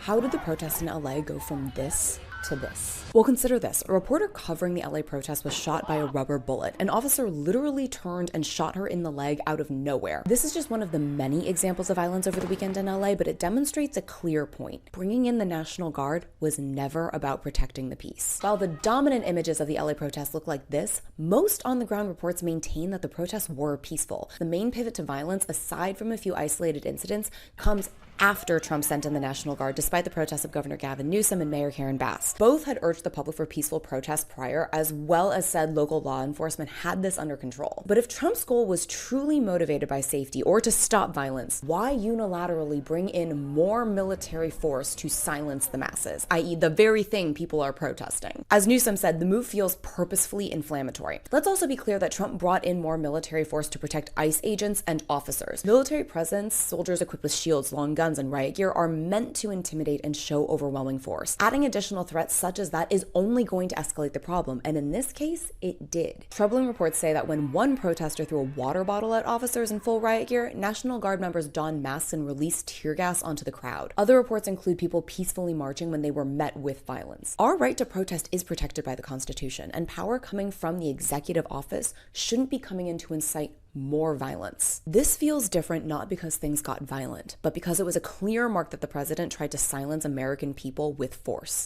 How did the protests in LA go from this to this? Well, consider this. A reporter covering the LA protest was shot by a rubber bullet. An officer literally turned and shot her in the leg out of nowhere. This is just one of the many examples of violence over the weekend in LA, but it demonstrates a clear point. Bringing in the National Guard was never about protecting the peace. While the dominant images of the LA protests look like this, most on-the-ground reports maintain that the protests were peaceful. The main pivot to violence, aside from a few isolated incidents, comes after Trump sent in the National Guard, despite the protests of Governor Gavin Newsom and Mayor Karen Bass. Both had urged the public for peaceful protests prior, as well as said local law enforcement had this under control. But if Trump's goal was truly motivated by safety or to stop violence, why unilaterally bring in more military force to silence the masses, i.e. the very thing people are protesting? As Newsom said, the move feels purposefully inflammatory. Let's also be clear that Trump brought in more military force to protect ICE agents and officers. Military presence, soldiers equipped with shields, long guns, and riot gear are meant to intimidate and show overwhelming force. Adding additional threats such as that is only going to escalate the problem, and in this case, it did. Troubling reports say that when one protester threw a water bottle at officers in full riot gear, National Guard members donned masks and released tear gas onto the crowd. Other reports include people peacefully marching when they were met with violence. Our right to protest is protected by the Constitution, and power coming from the executive office shouldn't be coming in to incite more violence. This feels different not because things got violent, but because it was a clear mark that the president tried to silence American people with force.